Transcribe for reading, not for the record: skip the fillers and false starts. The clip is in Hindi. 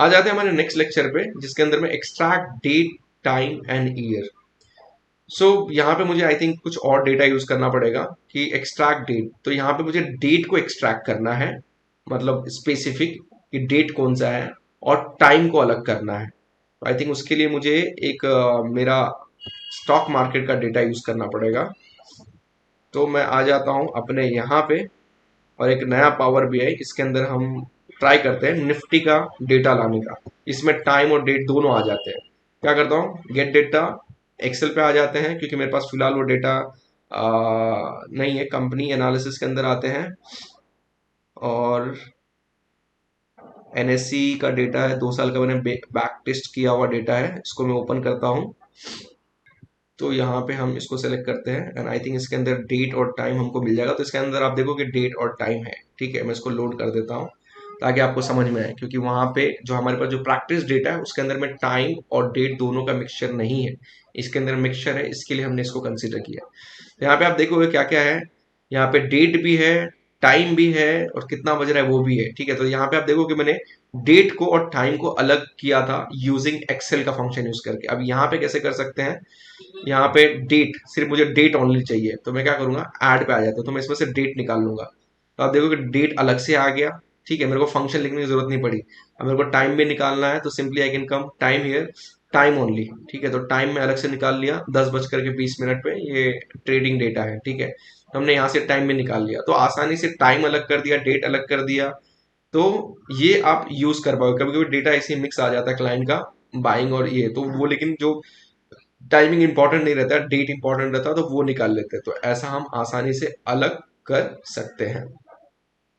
आ जाते हैं हमारे नेक्स्ट लेक्चर पे, जिसके अंदर में extract date, time and year. So यहाँ पे मुझे आई थिंक कुछ और डेटा यूज करना पड़ेगा कि एक्सट्रैक्ट डेट। तो यहाँ पे मुझे डेट को एक्सट्रैक्ट करना है, मतलब स्पेसिफिक कि डेट कौन सा है, और टाइम को अलग करना है। तो आई थिंक उसके लिए मुझे एक मेरा स्टॉक मार्केट का डेटा यूज करना पड़ेगा। तो मैं आ जाता हूँ अपने यहाँ पे, और एक नया पावर बीआई, इसके अंदर हम ट्राई करते हैं निफ्टी का डेटा लाने का। इसमें टाइम और डेट दोनों आ जाते हैं। क्या करता हूँ, गेट डेटा, एक्सेल पे आ जाते हैं, क्योंकि मेरे पास फिलहाल वो डेटा नहीं है। कंपनी एनालिसिस के अंदर आते हैं, और एनएससी का डेटा है, 2 साल का मैंने बैक टेस्ट किया हुआ डेटा है, इसको मैं ओपन करता हूँ। तो यहाँ पे हम इसको सेलेक्ट करते हैं, एंड आई थिंक इसके अंदर डेट और टाइम हमको मिल जाएगा। तो इसके अंदर आप देखो कि डेट और टाइम है। ठीक है, मैं इसको लोड कर देता हूँ ताकि आपको समझ में आए, क्योंकि वहां पे जो हमारे पास जो प्रैक्टिस डेटा है उसके अंदर में टाइम और डेट दोनों का मिक्सचर नहीं है। इसके अंदर मिक्सचर है, इसके लिए हमने इसको कंसिडर किया। तो यहाँ पे आप देखोगे क्या क्या है। यहाँ पे डेट भी है, टाइम भी है, और कितना बज रहा है वो भी है। ठीक है, तो यहाँ पे आप देखो कि मैंने डेट को और टाइम को अलग किया था यूजिंग एक्सेल का फंक्शन यूज करके। अब यहाँ पे कैसे कर सकते हैं, यहाँ पे डेट, सिर्फ मुझे डेट ओनली चाहिए, तो मैं क्या करूंगा, ऐड पे आ जाता हूँ, तो मैं इसमें से डेट निकाल लूंगा। तो आप देखो कि डेट अलग से आ गया। ठीक है, मेरे को फंक्शन लिखने की जरूरत नहीं पड़ी। अब मेरे को टाइम भी निकालना है, तो simply I can come time here, time only. ठीक है, तो टाइम में अलग से निकाल लिया, 10:20 पे ये ट्रेडिंग डेटा है। ठीक है, तो हमने यहाँ से टाइम भी निकाल लिया, तो आसानी से टाइम अलग कर दिया, डेट अलग कर दिया। तो ये आप यूज कर पाओगे। कभी कभी डेटा ऐसे मिक्स आ जाता है क्लाइंट का, बाइंग और ये तो वो, लेकिन जो टाइमिंग इंपॉर्टेंट नहीं रहता, डेट इंपॉर्टेंट रहता है, तो वो निकाल लेते हैं। तो ऐसा हम आसानी से अलग कर सकते हैं।